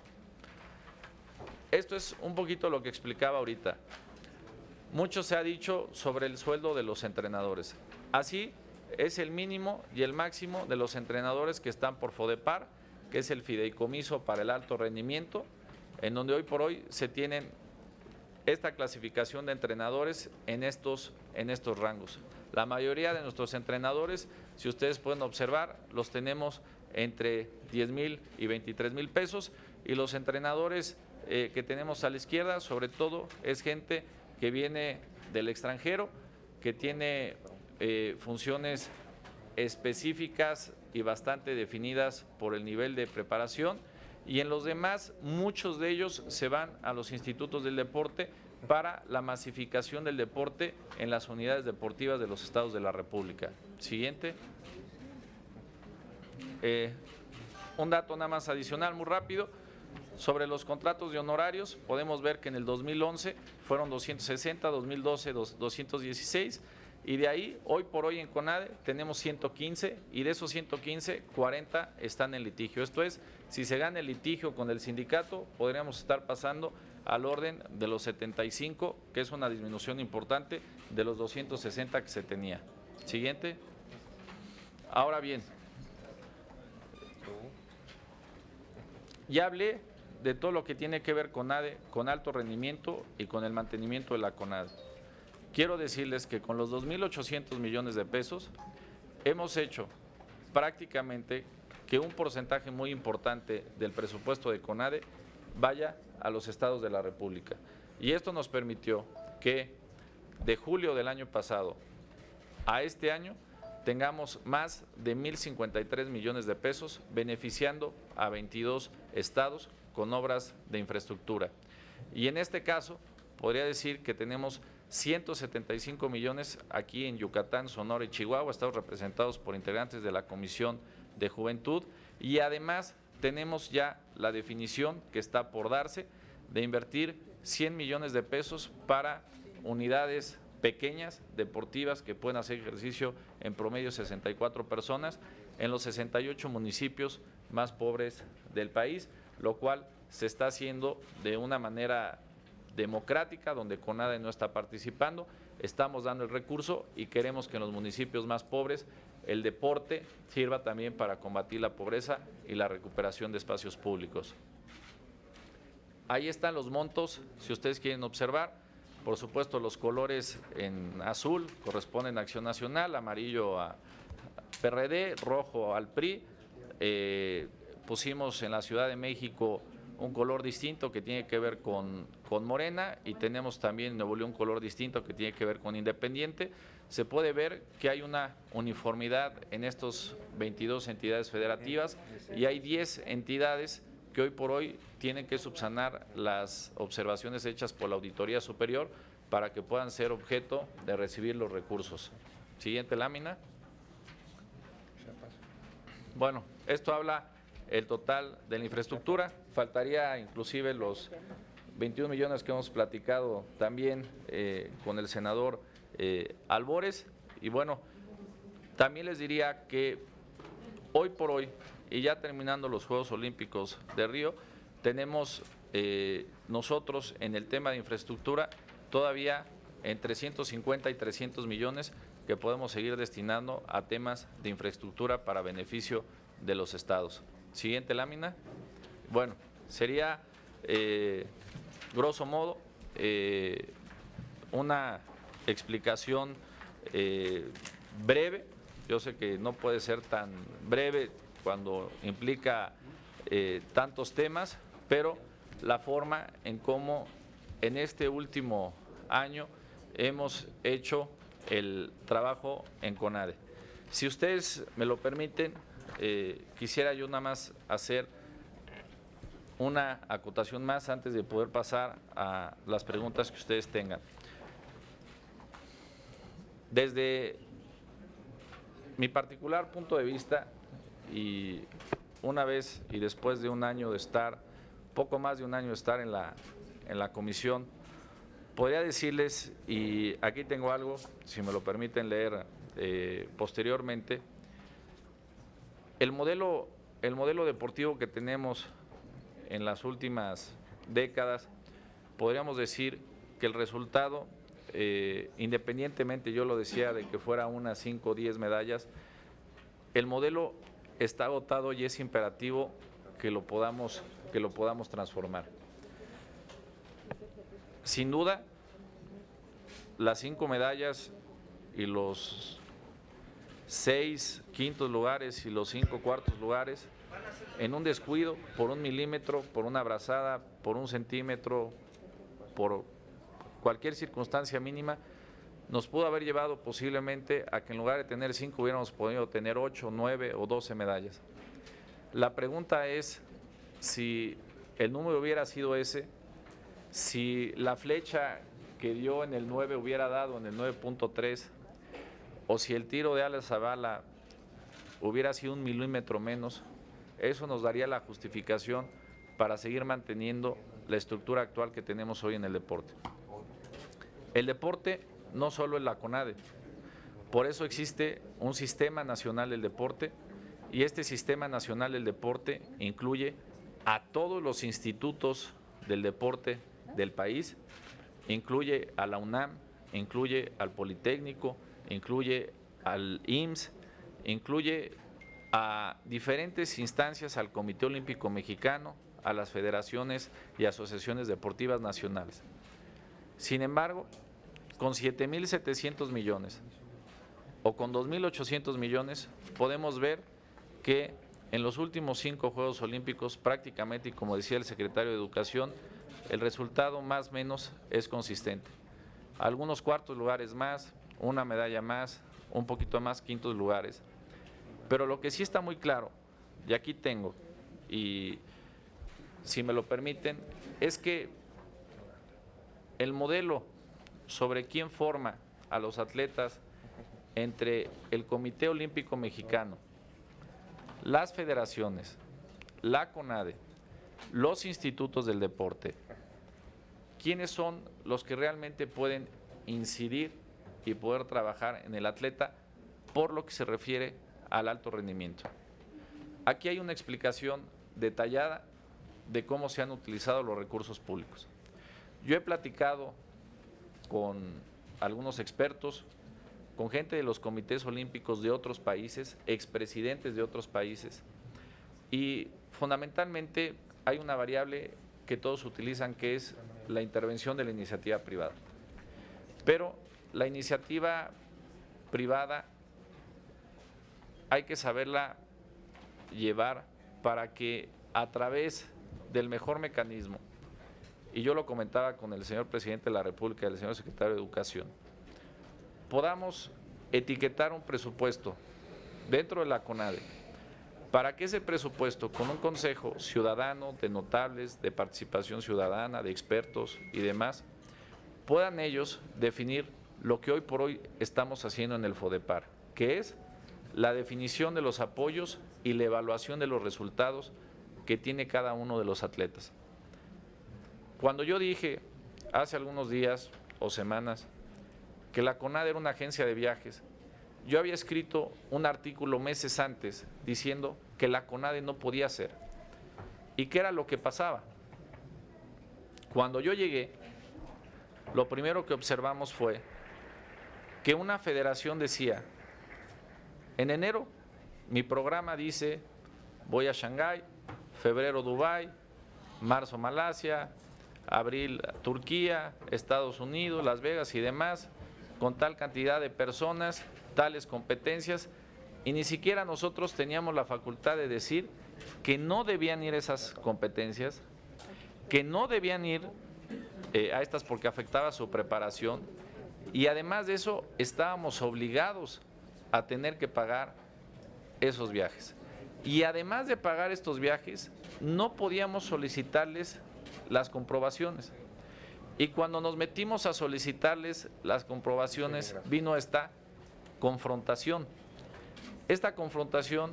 [SPEAKER 2] Esto es un poquito lo que explicaba ahorita. Mucho se ha dicho sobre el sueldo de los entrenadores. Así es el mínimo y el máximo de los entrenadores que están por FODEPAR, que es el fideicomiso para el alto rendimiento, en donde hoy por hoy se tienen esta clasificación de entrenadores en estos rangos. La mayoría de nuestros entrenadores, si ustedes pueden observar, los tenemos entre 10,000 y 23,000 pesos, y los entrenadores que tenemos a la izquierda, sobre todo, es gente que viene del extranjero, que tiene funciones específicas y bastante definidas por el nivel de preparación, y en los demás, muchos de ellos se van a los institutos del deporte para la masificación del deporte en las unidades deportivas de los estados de la República. Siguiente. Un dato nada más adicional, muy rápido. Sobre los contratos de honorarios, podemos ver que en el 2011 fueron 260, 2012 216, y de ahí, hoy por hoy en CONADE tenemos 115, y de esos 115, 40 están en litigio. Esto es, si se gana el litigio con el sindicato, podríamos estar pasando al orden de los 75, que es una disminución importante de los 260 que se tenía. Siguiente. Ahora bien, ya hablé de todo lo que tiene que ver CONADE, con alto rendimiento y con el mantenimiento de la CONADE. Quiero decirles que con los 2,800 millones de pesos hemos hecho prácticamente que un porcentaje muy importante del presupuesto de CONADE vaya a los estados de la República. Y esto nos permitió que de julio del año pasado a este año tengamos más de 1,053 millones de pesos beneficiando a 22 estados con obras de infraestructura. Y en este caso, podría decir que tenemos 175 millones aquí en Yucatán, Sonora y Chihuahua, estados representados por integrantes de la Comisión de Juventud, y además tenemos ya la definición que está por darse de invertir 100 millones de pesos para unidades pequeñas, deportivas, que pueden hacer ejercicio en promedio 64 personas en los 68 municipios más pobres del país, lo cual se está haciendo de una manera democrática, donde CONADE no está participando. Estamos dando el recurso y queremos que en los municipios más pobres el deporte sirva también para combatir la pobreza y la recuperación de espacios públicos. Ahí están los montos, si ustedes quieren observar. Por supuesto, los colores en azul corresponden a Acción Nacional, amarillo a PRD, rojo al PRI. Pusimos en la Ciudad de México un color distinto que tiene que ver con Morena, y tenemos también en Nuevo León un color distinto que tiene que ver con Independiente. Se puede ver que hay una uniformidad en estos 22 entidades federativas, y hay 10 entidades que hoy por hoy tienen que subsanar las observaciones hechas por la Auditoría Superior para que puedan ser objeto de recibir los recursos. Siguiente lámina. Bueno, esto habla el total de la infraestructura, faltaría inclusive los 21 millones que hemos platicado también con el senador Albores. Y bueno, también les diría que hoy por hoy, y ya terminando los Juegos Olímpicos de Río, tenemos nosotros en el tema de infraestructura todavía entre 150 y 300 millones que podemos seguir destinando a temas de infraestructura para beneficio de los estados. Siguiente lámina. Bueno, sería grosso modo una explicación breve. Yo sé que no puede ser tan breve cuando implica tantos temas, pero la forma en cómo en este último año hemos hecho el trabajo en CONADE. Si ustedes me lo permiten, quisiera yo nada más hacer una acotación más antes de poder pasar a las preguntas que ustedes tengan. Desde mi particular punto de vista, y una vez y después de un año de estar, poco más de un año de estar en la comisión, podría decirles, y aquí tengo algo, si me lo permiten leer posteriormente, el modelo deportivo que tenemos en las últimas décadas, podríamos decir que el resultado, independientemente, yo lo decía, de que fuera unas 5 o 10 medallas, el modelo está agotado y es imperativo que lo podamos transformar. Sin duda, las 5 medallas y los 6 quintos lugares y los 5 cuartos lugares, en un descuido, por 1 milímetro, por una brazada, por 1 centímetro, por cualquier circunstancia mínima, nos pudo haber llevado posiblemente a que en lugar de tener 5 hubiéramos podido tener 8, 9 o 12 medallas. La pregunta es si el número hubiera sido ese, si la flecha que dio en el 9 hubiera dado en el 9.3, o si el tiro de Alex Zavala hubiera sido 1 milímetro menos, eso nos daría la justificación para seguir manteniendo la estructura actual que tenemos hoy en el deporte. El deporte no solo es la CONADE, por eso existe un Sistema Nacional del Deporte, y este Sistema Nacional del Deporte incluye a todos los institutos del deporte del país, incluye a la UNAM, incluye al Politécnico, incluye al IMSS, incluye a diferentes instancias, al Comité Olímpico Mexicano, a las federaciones y asociaciones deportivas nacionales. Sin embargo, con 7.700 millones o con 2.800 millones, podemos ver que en los últimos 5 Juegos Olímpicos prácticamente, y como decía el secretario de Educación, el resultado más o menos es consistente. Algunos cuartos lugares más, una medalla más, un poquito más quintos lugares. Pero lo que sí está muy claro, y aquí tengo, y si me lo permiten, es que el modelo sobre quién forma a los atletas entre el Comité Olímpico Mexicano, las federaciones, la CONADE, los institutos del deporte, quiénes son los que realmente pueden incidir y poder trabajar en el atleta por lo que se refiere al alto rendimiento. Aquí hay una explicación detallada de cómo se han utilizado los recursos públicos. Yo he platicado con algunos expertos, con gente de los comités olímpicos de otros países, expresidentes de otros países, y fundamentalmente hay una variable que todos utilizan, que es la intervención de la iniciativa privada. Pero la iniciativa privada hay que saberla llevar para que a través del mejor mecanismo, y yo lo comentaba con el señor presidente de la República y el señor secretario de Educación, podamos etiquetar un presupuesto dentro de la CONADE para que ese presupuesto, con un consejo ciudadano de notables, de participación ciudadana, de expertos y demás, puedan ellos definir lo que hoy por hoy estamos haciendo en el FODEPAR, que es la definición de los apoyos y la evaluación de los resultados que tiene cada uno de los atletas. Cuando yo dije hace algunos días o semanas que la CONADE era una agencia de viajes, yo había escrito un artículo meses antes diciendo que la CONADE no podía ser. ¿Y qué era lo que pasaba? Cuando yo llegué, lo primero que observamos fue que una federación decía, en enero mi programa dice voy a Shanghái, febrero Dubái, marzo Malasia, abril Turquía, Estados Unidos, Las Vegas y demás, con tal cantidad de personas, tales competencias, y ni siquiera nosotros teníamos la facultad de decir que no debían ir esas competencias, que no debían ir a estas porque afectaba su preparación, y además de eso estábamos obligados a tener que pagar esos viajes. Y además de pagar estos viajes, no podíamos solicitarles las comprobaciones. Y cuando nos metimos a solicitarles las comprobaciones, vino esta confrontación. Esta confrontación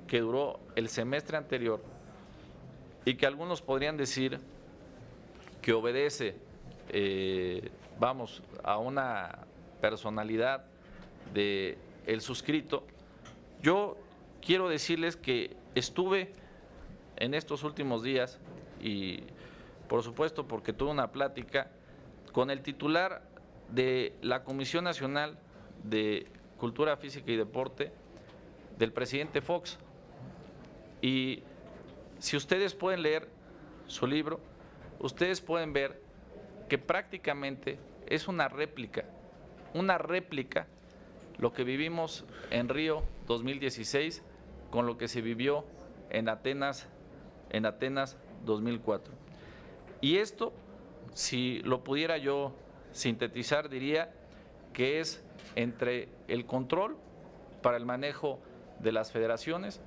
[SPEAKER 2] que duró el semestre anterior y que algunos podrían decir que obedece, a una personalidad del suscrito, yo quiero decirles que estuve en estos últimos días y por supuesto porque tuve una plática con el titular de la Comisión Nacional de Cultura Física y Deporte del presidente Fox. Y si ustedes pueden leer su libro, ustedes pueden ver que prácticamente es una réplica lo que vivimos en Río 2016 con lo que se vivió en Atenas 2004. Y esto, si lo pudiera yo sintetizar, diría que es entre el control para el manejo de las federaciones,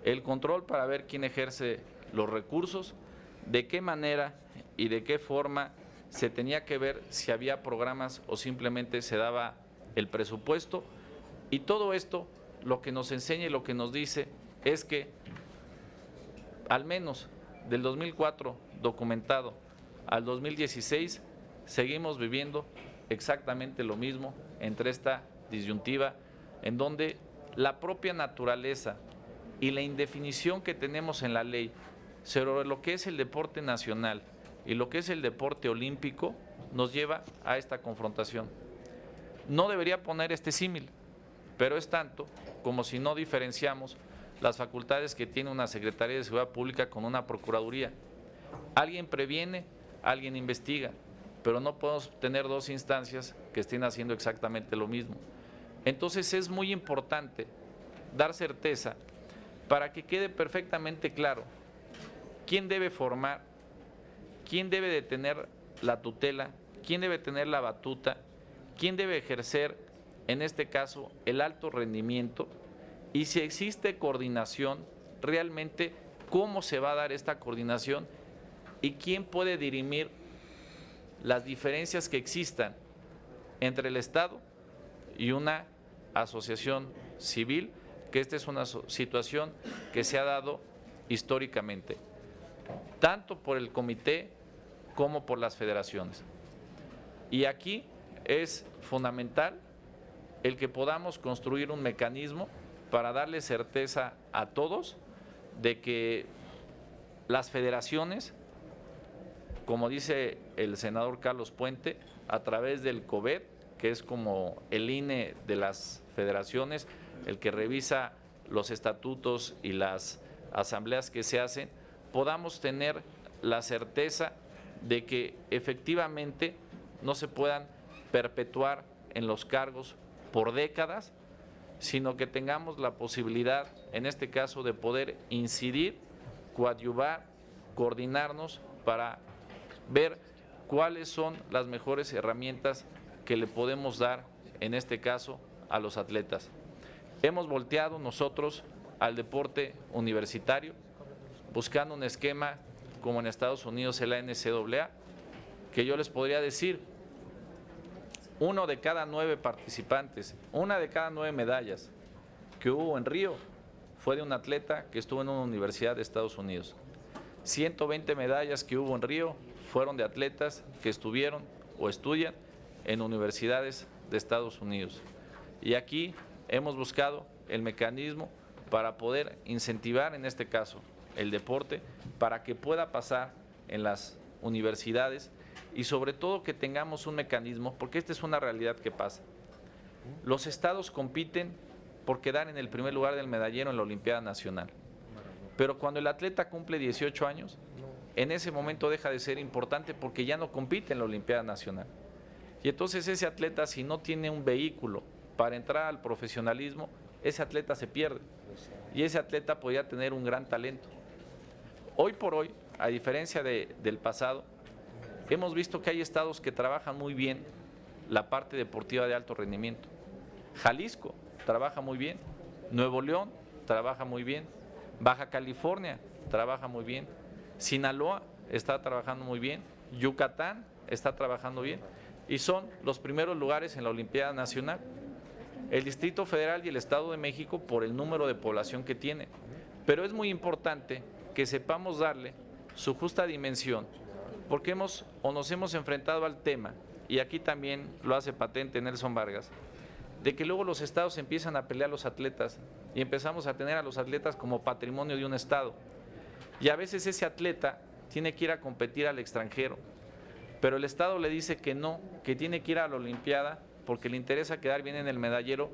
[SPEAKER 2] el control para ver quién ejerce los recursos, de qué manera y de qué forma se tenía que ver si había programas o simplemente se daba el presupuesto. Y todo esto lo que nos enseña y lo que nos dice es que al menos del 2004 documentado al 2016 seguimos viviendo exactamente lo mismo entre esta disyuntiva en donde la propia naturaleza y la indefinición que tenemos en la ley sobre lo que es el deporte nacional y lo que es el deporte olímpico nos lleva a esta confrontación. No debería poner este símil, pero es tanto como si no diferenciamos las facultades que tiene una Secretaría de Seguridad Pública con una Procuraduría. Alguien previene, alguien investiga, pero no podemos tener dos instancias que estén haciendo exactamente lo mismo. Entonces es muy importante dar certeza para que quede perfectamente claro quién debe formar, quién debe de tener la tutela, quién debe tener la batuta, quién debe ejercer, en este caso, el alto rendimiento, y si existe coordinación, realmente cómo se va a dar esta coordinación y quién puede dirimir las diferencias que existan entre el Estado y una asociación civil, que esta es una situación que se ha dado históricamente, tanto por el comité como por las federaciones. Y aquí es fundamental el que podamos construir un mecanismo para darle certeza a todos de que las federaciones, como dice el senador Carlos Puente, a través del COBET, que es como el INE de las federaciones, el que revisa los estatutos y las asambleas que se hacen, podamos tener la certeza de que efectivamente no se puedan perpetuar en los cargos por décadas, sino que tengamos la posibilidad, en este caso, de poder incidir, coadyuvar, coordinarnos para ver cuáles son las mejores herramientas que le podemos dar, en este caso, a los atletas. Hemos volteado nosotros al deporte universitario, buscando un esquema como en Estados Unidos en la NCAA, que yo les podría decir, 1 de cada 9 participantes, 1 de cada 9 medallas que hubo en Río fue de un atleta que estuvo en una universidad de Estados Unidos. 120 medallas que hubo en Río fueron de atletas que estuvieron o estudian en universidades de Estados Unidos. Y aquí hemos buscado el mecanismo para poder incentivar, en este caso, el deporte, para que pueda pasar en las universidades y sobre todo que tengamos un mecanismo, porque esta es una realidad que pasa. Los estados compiten por quedar en el primer lugar del medallero en la Olimpiada Nacional. Pero cuando el atleta cumple 18 años, en ese momento deja de ser importante porque ya no compite en la Olimpiada Nacional. Y entonces ese atleta, si no tiene un vehículo para entrar al profesionalismo, ese atleta se pierde. Y ese atleta podría tener un gran talento. Hoy por hoy, a diferencia del pasado, hemos visto que hay estados que trabajan muy bien la parte deportiva de alto rendimiento. Jalisco trabaja muy bien, Nuevo León trabaja muy bien, Baja California trabaja muy bien, Sinaloa está trabajando muy bien, Yucatán está trabajando bien y son los primeros lugares en la Olimpiada Nacional. El Distrito Federal y el Estado de México por el número de población que tiene. Pero es muy importante que sepamos darle su justa dimensión, porque nos hemos enfrentado al tema, y aquí también lo hace patente Nelson Vargas, de que luego los estados empiezan a pelear a los atletas y empezamos a tener a los atletas como patrimonio de un estado. Y a veces ese atleta tiene que ir a competir al extranjero, pero el estado le dice que no, que tiene que ir a la Olimpiada porque le interesa quedar bien en el medallero,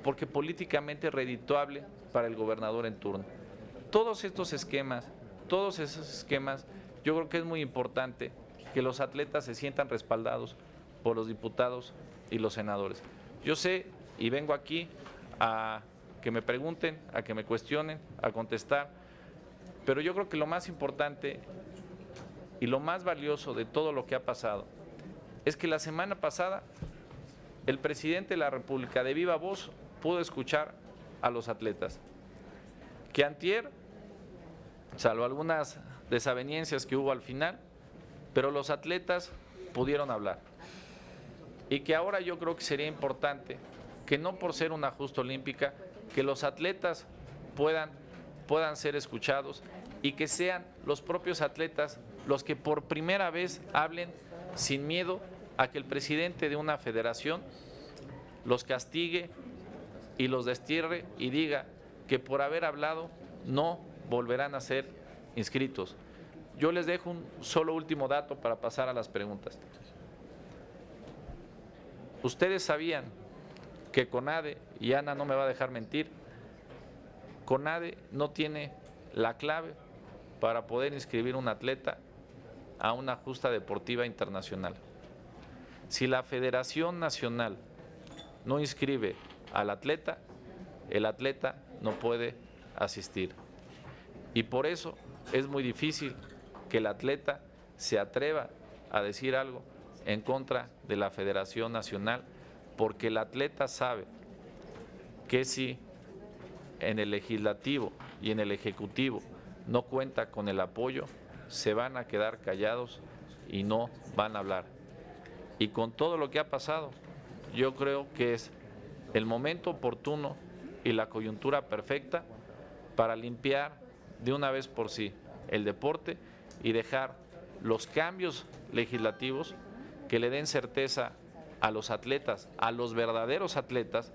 [SPEAKER 2] porque políticamente es redituable para el gobernador en turno. Todos esos esquemas, yo creo que es muy importante que los atletas se sientan respaldados por los diputados y los senadores. Yo sé y vengo aquí a que me pregunten, a que me cuestionen, a contestar, pero yo creo que lo más importante y lo más valioso de todo lo que ha pasado es que la semana pasada el presidente de la República de viva voz pudo escuchar a los atletas. Que antier, salvo algunas desavenencias que hubo al final, pero los atletas pudieron hablar. Y que ahora yo creo que sería importante que no por ser una justa olímpica, que los atletas puedan ser escuchados y que sean los propios atletas los que por primera vez hablen sin miedo a que el presidente de una federación los castigue y los destierre y diga que por haber hablado no volverán a ser inscritos. Yo les dejo un solo último dato para pasar a las preguntas. Ustedes sabían que CONADE, y Ana no me va a dejar mentir, CONADE no tiene la clave para poder inscribir un atleta a una justa deportiva internacional. Si la Federación Nacional no inscribe al atleta, el atleta no puede asistir. Y por eso es muy difícil que el atleta se atreva a decir algo en contra de la Federación Nacional, porque el atleta sabe que si en el legislativo y en el ejecutivo no cuenta con el apoyo, se van a quedar callados y no van a hablar. Y con todo lo que ha pasado, yo creo que es el momento oportuno y la coyuntura perfecta para limpiar de una vez por sí el deporte y dejar los cambios legislativos que le den certeza a los atletas, a los verdaderos atletas,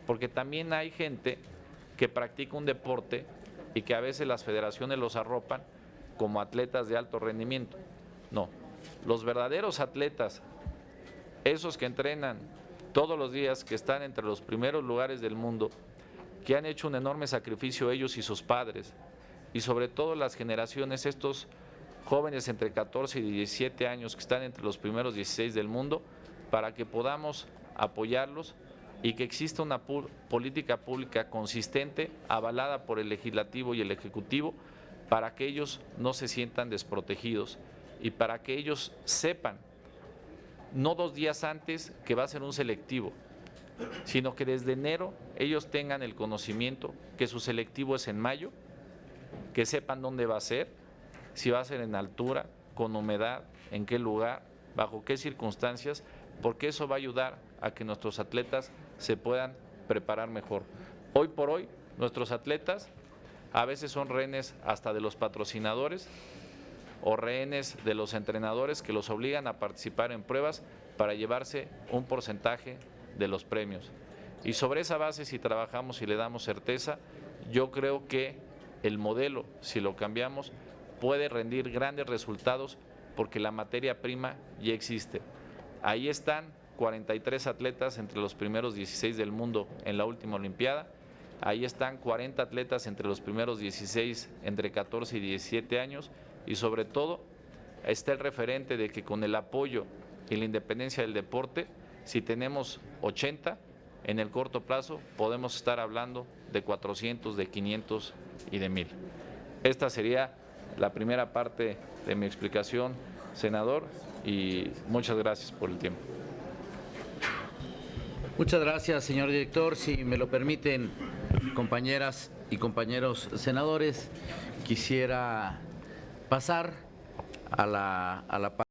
[SPEAKER 2] porque también hay gente que practica un deporte y que a veces las federaciones los arropan como atletas de alto rendimiento. No, los verdaderos atletas, esos que entrenan todos los días, que están entre los primeros lugares del mundo, que han hecho un enorme sacrificio ellos y sus padres, y sobre todo las generaciones, estos jóvenes entre 14 y 17 años que están entre los primeros 16 del mundo, para que podamos apoyarlos y que exista una política pública consistente, avalada por el Legislativo y el Ejecutivo, para que ellos no se sientan desprotegidos y para que ellos sepan, no 2 días antes, que va a ser un selectivo, sino que desde enero ellos tengan el conocimiento que su selectivo es en mayo, que sepan dónde va a ser, si va a ser en altura, con humedad, en qué lugar, bajo qué circunstancias, porque eso va a ayudar a que nuestros atletas se puedan preparar mejor. Hoy por hoy, nuestros atletas a veces son rehenes hasta de los patrocinadores o rehenes de los entrenadores que los obligan a participar en pruebas para llevarse un porcentaje de los premios. Y sobre esa base, si trabajamos y le damos certeza, yo creo que el modelo, si lo cambiamos, puede rendir grandes resultados porque la materia prima ya existe. Ahí están 43 atletas entre los primeros 16 del mundo en la última Olimpiada. Ahí están 40 atletas entre los primeros 16 entre 14 y 17 años y sobre todo está el referente de que con el apoyo y la independencia del deporte, si tenemos 80, en el corto plazo podemos estar hablando de 400, de 500 y de 1000. Esta sería la primera parte de mi explicación, senador, y muchas gracias por el tiempo.
[SPEAKER 1] Muchas gracias, señor director. Si me lo permiten, compañeras y compañeros senadores, quisiera pasar a la parte